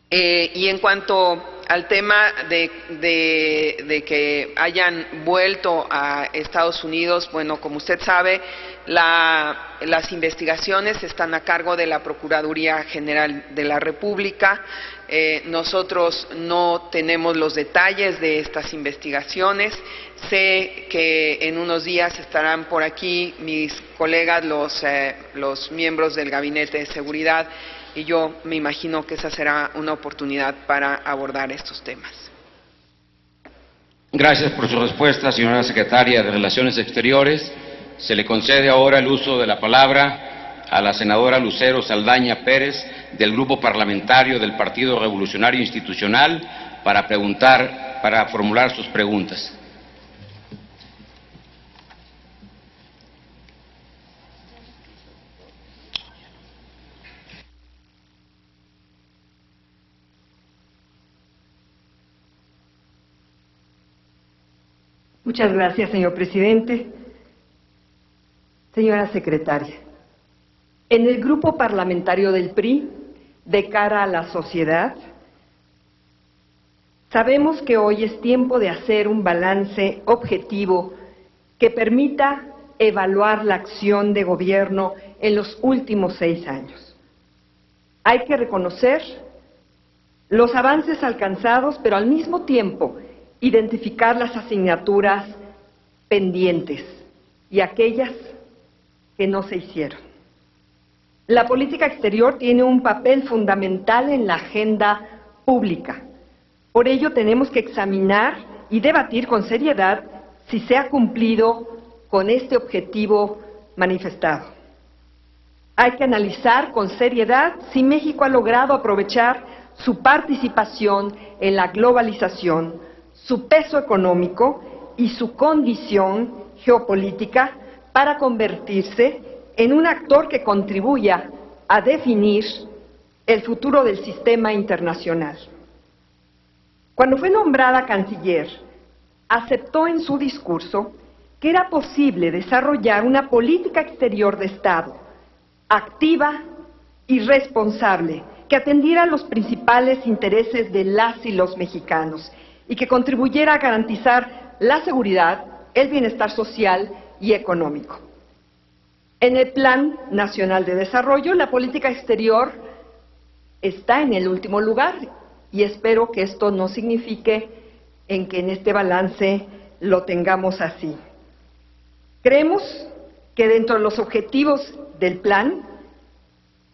Y en cuanto al tema de que hayan vuelto a Estados Unidos, bueno, como usted sabe, las investigaciones están a cargo de la Procuraduría General de la República. Nosotros no tenemos los detalles de estas investigaciones. Sé que en unos días estarán por aquí mis colegas, los miembros del Gabinete de Seguridad, y yo me imagino que esa será una oportunidad para abordar estos temas. Gracias por su respuesta, señora secretaria de Relaciones Exteriores. Se le concede ahora el uso de la palabra a la senadora Lucero Saldaña Pérez, del Grupo Parlamentario del Partido Revolucionario Institucional, para formular sus preguntas. Muchas gracias, señor presidente. Señora secretaria, en el grupo parlamentario del PRI, de cara a la sociedad, sabemos que hoy es tiempo de hacer un balance objetivo que permita evaluar la acción de gobierno en los últimos 6 años. Hay que reconocer los avances alcanzados, pero al mismo tiempo identificar las asignaturas pendientes y aquellas que no se hicieron. La política exterior tiene un papel fundamental en la agenda pública. Por ello tenemos que examinar y debatir con seriedad si se ha cumplido con este objetivo manifestado. Hay que analizar con seriedad si México ha logrado aprovechar su participación en la globalización, su peso económico y su condición geopolítica para convertirse en un actor que contribuya a definir el futuro del sistema internacional. Cuando fue nombrada canciller, aceptó en su discurso que era posible desarrollar una política exterior de Estado activa y responsable que atendiera a los principales intereses de las y los mexicanos y que contribuyera a garantizar la seguridad, el bienestar social y económico. En el Plan Nacional de Desarrollo, la política exterior está en el último lugar y espero que esto no signifique en que en este balance lo tengamos así. Creemos que dentro de los objetivos del plan,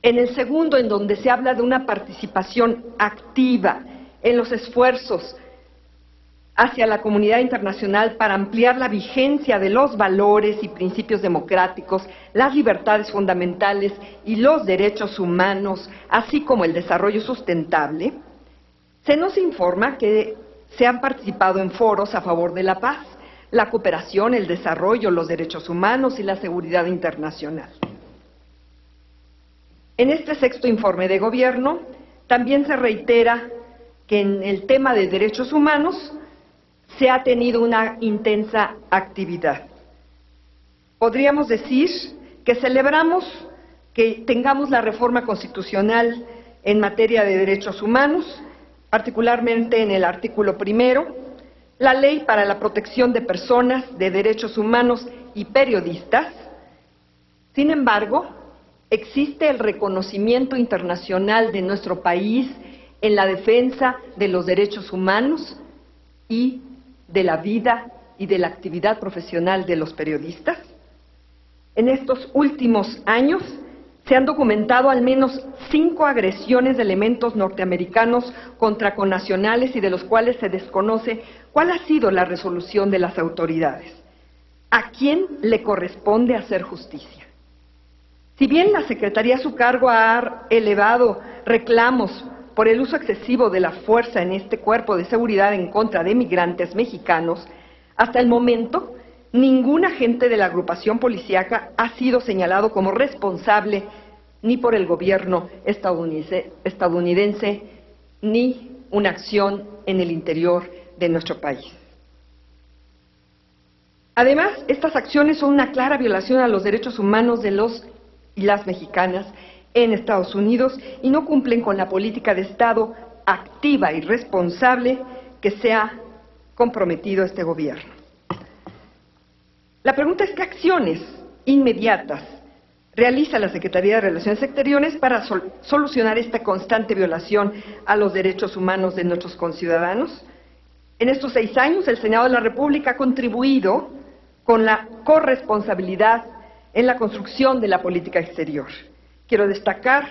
en el segundo, en donde se habla de una participación activa en los esfuerzos hacia la comunidad internacional para ampliar la vigencia de los valores y principios democráticos, las libertades fundamentales y los derechos humanos, así como el desarrollo sustentable, se nos informa que se han participado en foros a favor de la paz, la cooperación, el desarrollo, los derechos humanos y la seguridad internacional. En este sexto informe de gobierno también se reitera que en el tema de derechos humanos se ha tenido una intensa actividad. Podríamos decir que celebramos que tengamos la reforma constitucional en materia de derechos humanos, particularmente en el artículo 1, la Ley para la Protección de Personas, de Derechos Humanos y Periodistas. Sin embargo, existe el reconocimiento internacional de nuestro país en la defensa de los derechos humanos y de la vida y de la actividad profesional de los periodistas. En estos últimos años se han documentado al menos 5 agresiones de elementos norteamericanos contra connacionales y de los cuales se desconoce cuál ha sido la resolución de las autoridades. ¿A quién le corresponde hacer justicia? Si bien la Secretaría a su cargo ha elevado reclamos por el uso excesivo de la fuerza en este cuerpo de seguridad en contra de migrantes mexicanos, hasta el momento ningún agente de la agrupación policíaca ha sido señalado como responsable ni por el gobierno estadounidense ni una acción en el interior de nuestro país. Además, estas acciones son una clara violación a los derechos humanos de los y las mexicanas en Estados Unidos y no cumplen con la política de Estado activa y responsable que se ha comprometido este gobierno. La pregunta es ¿qué acciones inmediatas realiza la Secretaría de Relaciones Exteriores para solucionar esta constante violación a los derechos humanos de nuestros conciudadanos? En estos 6 años, el Senado de la República ha contribuido con la corresponsabilidad en la construcción de la política exterior. Quiero destacar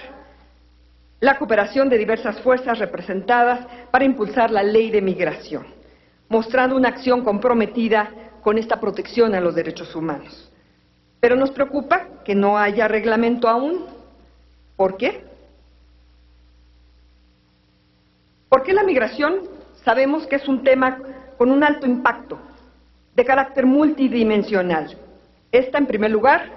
la cooperación de diversas fuerzas representadas para impulsar la ley de migración, mostrando una acción comprometida con esta protección a los derechos humanos. Pero nos preocupa que no haya reglamento aún. ¿Por qué? Porque la migración sabemos que es un tema con un alto impacto, de carácter multidimensional. Esta, en primer lugar,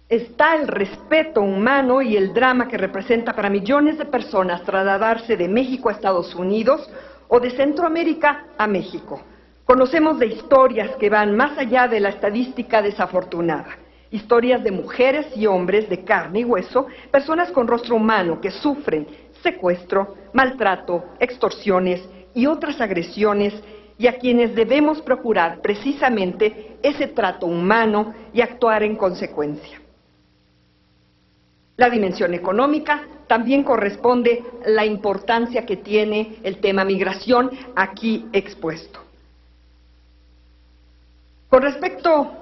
está el respeto humano y el drama que representa para millones de personas trasladarse de México a Estados Unidos o de Centroamérica a México. Conocemos de historias que van más allá de la estadística desafortunada, historias de mujeres y hombres de carne y hueso, personas con rostro humano que sufren secuestro, maltrato, extorsiones y otras agresiones y a quienes debemos procurar precisamente ese trato humano y actuar en consecuencia. La dimensión económica también corresponde a la importancia que tiene el tema migración aquí expuesto. Con respecto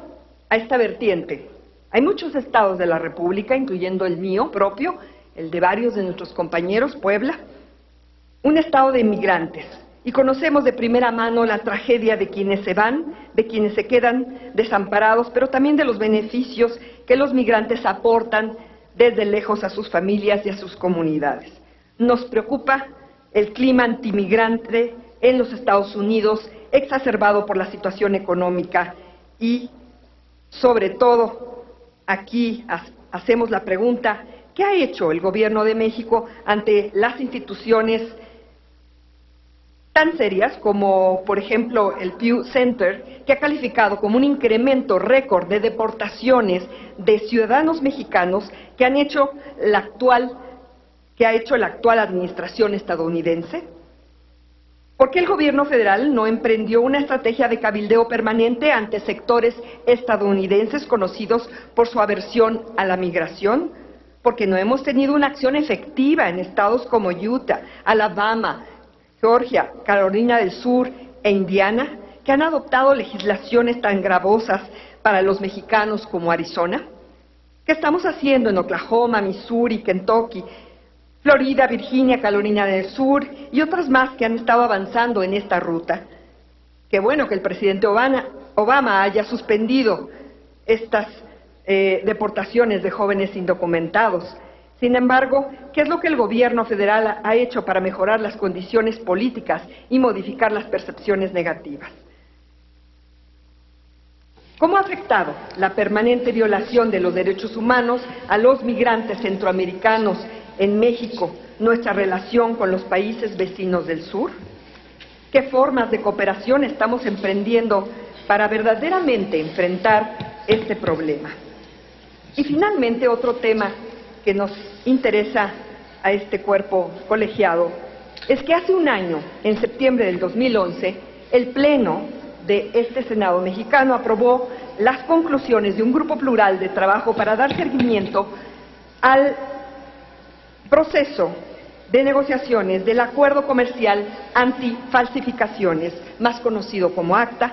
a esta vertiente, hay muchos estados de la República, incluyendo el mío propio, el de varios de nuestros compañeros, Puebla, un estado de inmigrantes, y conocemos de primera mano la tragedia de quienes se van, de quienes se quedan desamparados, pero también de los beneficios que los migrantes aportan desde lejos a sus familias y a sus comunidades. Nos preocupa el clima antimigrante en los Estados Unidos, exacerbado por la situación económica y, sobre todo, aquí hacemos la pregunta, ¿qué ha hecho el Gobierno de México ante las instituciones tan serias como, por ejemplo, el Pew Center, que ha calificado como un incremento récord de deportaciones de ciudadanos mexicanos que ha hecho la actual administración estadounidense? ¿Por qué el gobierno federal no emprendió una estrategia de cabildeo permanente ante sectores estadounidenses conocidos por su aversión a la migración? Porque no hemos tenido una acción efectiva en estados como Utah, Alabama, Georgia, Carolina del Sur e Indiana, que han adoptado legislaciones tan gravosas para los mexicanos como Arizona. ¿Qué estamos haciendo en Oklahoma, Missouri, Kentucky, Florida, Virginia, Carolina del Sur y otras más que han estado avanzando en esta ruta? Qué bueno que el presidente Obama haya suspendido estas deportaciones de jóvenes indocumentados. Sin embargo, ¿qué es lo que el gobierno federal ha hecho para mejorar las condiciones políticas y modificar las percepciones negativas? ¿Cómo ha afectado la permanente violación de los derechos humanos a los migrantes centroamericanos en México nuestra relación con los países vecinos del sur? ¿Qué formas de cooperación estamos emprendiendo para verdaderamente enfrentar este problema? Y finalmente, otro tema que nos interesa a este cuerpo colegiado es que hace un año, en septiembre del 2011, el Pleno de este Senado mexicano aprobó las conclusiones de un grupo plural de trabajo para dar seguimiento al proceso de negociaciones del Acuerdo Comercial Antifalsificaciones, más conocido como ACTA,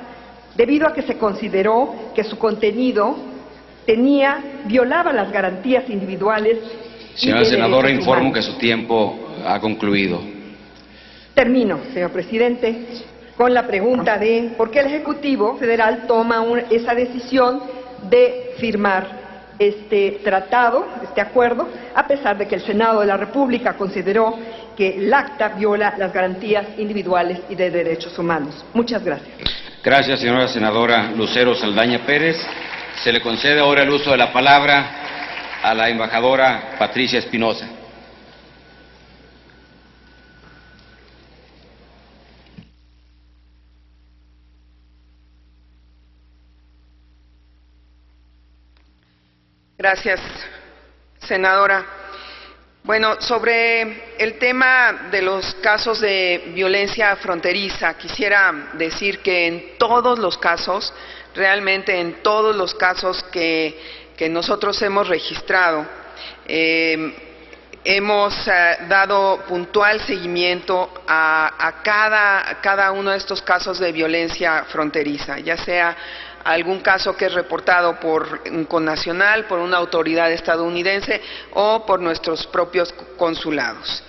debido a que se consideró que su contenido violaba las garantías individuales. Señora senadora, informo que su tiempo ha concluido. Termino, señor presidente, con la pregunta de por qué el Ejecutivo Federal toma esa decisión de firmar este tratado, este acuerdo, a pesar de que el Senado de la República consideró que el ACTA viola las garantías individuales y de derechos humanos. Muchas gracias. Gracias, señora senadora Lucero Saldaña Pérez. Se le concede ahora el uso de la palabra a la embajadora Patricia Espinosa. Gracias, senadora. Bueno, sobre el tema de los casos de violencia fronteriza, quisiera decir que en todos los casos, realmente en todos los casos que nosotros hemos registrado, hemos dado puntual seguimiento a cada uno de estos casos de violencia fronteriza, ya sea algún caso que es reportado por un connacional, por una autoridad estadounidense o por nuestros propios consulados.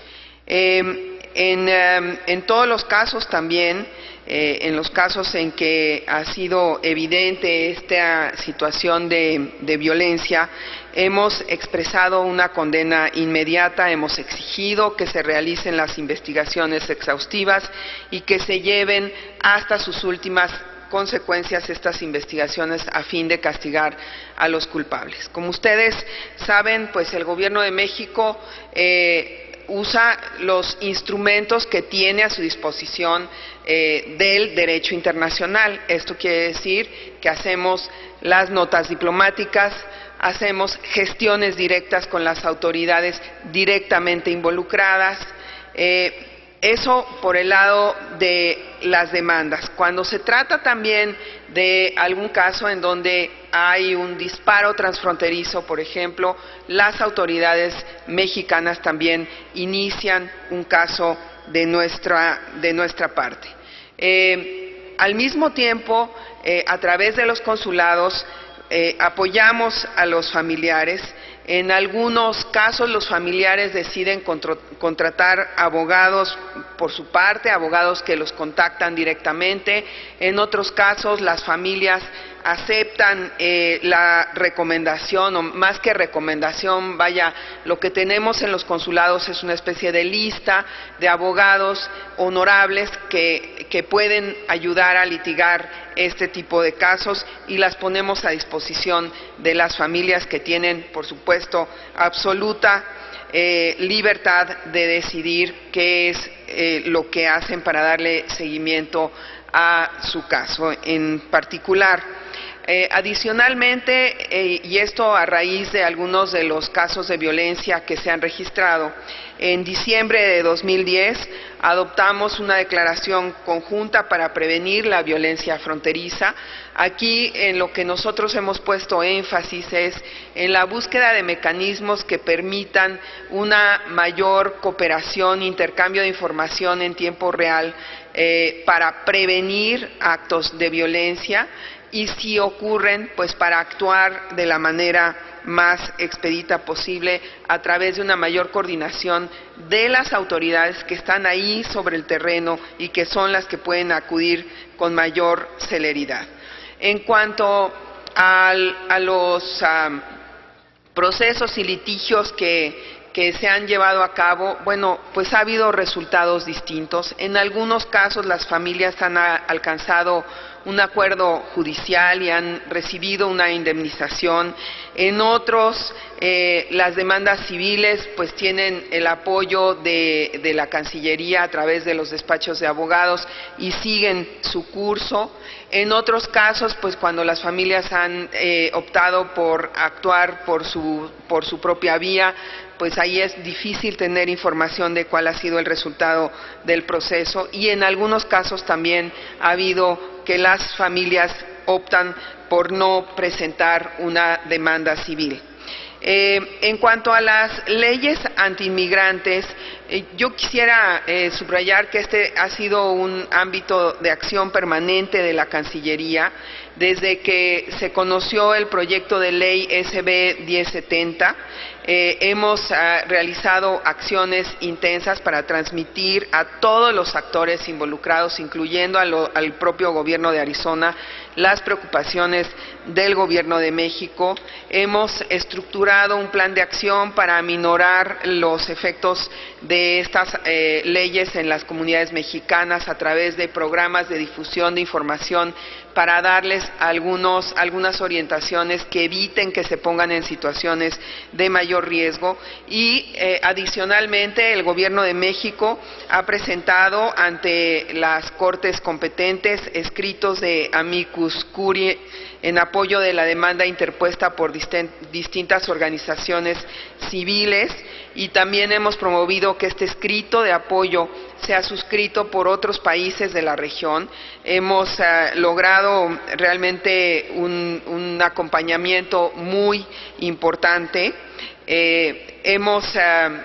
En todos los casos también, en los casos en que ha sido evidente esta situación de violencia, hemos expresado una condena inmediata, hemos exigido que se realicen las investigaciones exhaustivas y que se lleven hasta sus últimas consecuencias estas investigaciones a fin de castigar a los culpables. Como ustedes saben, pues el Gobierno de México usa los instrumentos que tiene a su disposición del derecho internacional. Esto quiere decir que hacemos las notas diplomáticas, hacemos gestiones directas con las autoridades directamente involucradas. Eso por el lado de las demandas. Cuando se trata también de algún caso en donde hay un disparo transfronterizo, por ejemplo, las autoridades mexicanas también inician un caso de nuestra parte. Al mismo tiempo, a través de los consulados, apoyamos a los familiares. En algunos casos los familiares deciden contratar abogados por su parte, abogados que los contactan directamente. En otros casos las familias aceptan la recomendación, o más que recomendación, vaya, lo que tenemos en los consulados es una especie de lista de abogados honorables que pueden ayudar a litigar este tipo de casos y las ponemos a disposición de las familias que tienen, por supuesto, absoluta libertad de decidir qué es lo que hacen para darle seguimiento a su caso en particular. Adicionalmente, y esto a raíz de algunos de los casos de violencia que se han registrado, en diciembre de 2010 adoptamos una declaración conjunta para prevenir la violencia fronteriza. Aquí en lo que nosotros hemos puesto énfasis es en la búsqueda de mecanismos que permitan una mayor cooperación, intercambio de información en tiempo real para prevenir actos de violencia, y si ocurren, pues para actuar de la manera más expedita posible a través de una mayor coordinación de las autoridades que están ahí sobre el terreno y que son las que pueden acudir con mayor celeridad. En cuanto a los procesos y litigios que se han llevado a cabo, bueno, pues ha habido resultados distintos. En algunos casos las familias han alcanzado un acuerdo judicial y han recibido una indemnización. En otros, las demandas civiles pues tienen el apoyo de la Cancillería a través de los despachos de abogados y siguen su curso. En otros casos, pues cuando las familias han optado por actuar por su propia vía, pues ahí es difícil tener información de cuál ha sido el resultado del proceso, y en algunos casos también ha habido que las familias optan por no presentar una demanda civil. En cuanto a las leyes antiinmigrantes, yo quisiera subrayar que este ha sido un ámbito de acción permanente de la Cancillería desde que se conoció el proyecto de ley SB 1070. Hemos realizado acciones intensas para transmitir a todos los actores involucrados, incluyendo al propio gobierno de Arizona, las preocupaciones del gobierno de México. Hemos estructurado un plan de acción para aminorar los efectos de estas leyes en las comunidades mexicanas a través de programas de difusión de información para darles algunas orientaciones que eviten que se pongan en situaciones de mayor riesgo. Y adicionalmente el Gobierno de México ha presentado ante las Cortes competentes escritos de amicus curiae en apoyo de la demanda interpuesta por distintas organizaciones civiles, y también hemos promovido que este escrito de apoyo sea suscrito por otros países de la región. Hemos logrado realmente un acompañamiento muy importante. Hemos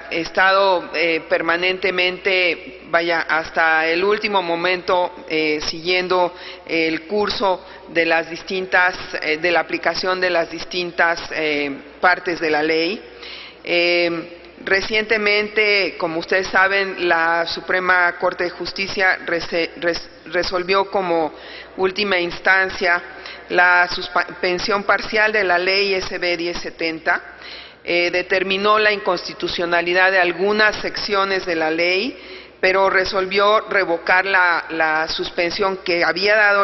estado permanentemente, hasta el último momento, siguiendo el curso de las distintas, de la aplicación de las distintas partes de la ley. Recientemente, como ustedes saben, la Suprema Corte de Justicia resolvió como última instancia la suspensión parcial de la ley SB 1070. Determinó la inconstitucionalidad de algunas secciones de la ley, pero resolvió revocar la suspensión que se había dado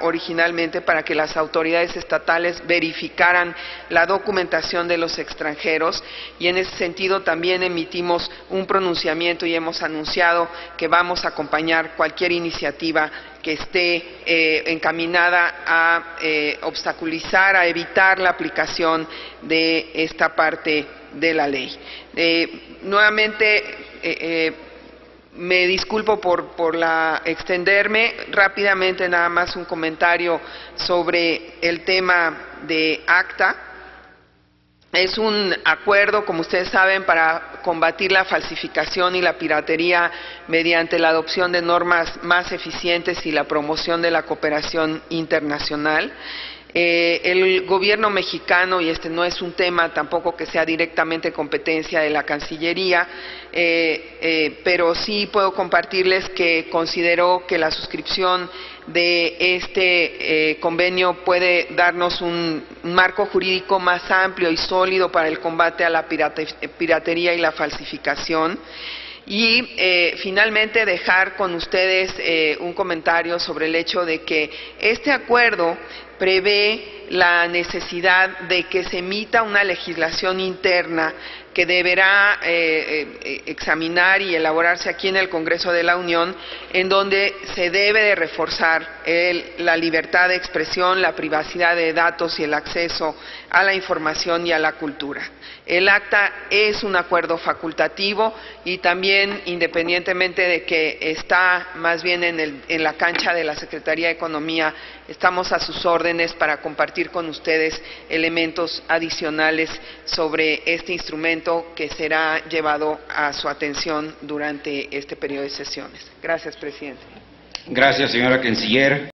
originalmente para que las autoridades estatales verificaran la documentación de los extranjeros, y en ese sentido también emitimos un pronunciamiento y hemos anunciado que vamos a acompañar cualquier iniciativa que esté encaminada a obstaculizar, a evitar la aplicación de esta parte de la ley. Nuevamente, me disculpo por extenderme. Rápidamente, nada más un comentario sobre el tema de ACTA. Es un acuerdo, como ustedes saben, para combatir la falsificación y la piratería mediante la adopción de normas más eficientes y la promoción de la cooperación internacional. El gobierno mexicano, y este no es un tema tampoco que sea directamente competencia de la Cancillería, pero sí puedo compartirles que consideró que la suscripción de este convenio puede darnos un marco jurídico más amplio y sólido para el combate a la piratería y la falsificación. Y finalmente dejar con ustedes un comentario sobre el hecho de que este acuerdo prevé la necesidad de que se emita una legislación interna que deberá examinar y elaborarse aquí en el Congreso de la Unión, en donde se debe de reforzar la libertad de expresión, la privacidad de datos y el acceso a la información y a la cultura. El acta es un acuerdo facultativo y también, independientemente de que está más bien en la cancha de la Secretaría de Economía, estamos a sus órdenes para compartir con ustedes elementos adicionales sobre este instrumento que será llevado a su atención durante este periodo de sesiones. Gracias, presidente. Gracias, señora canciller.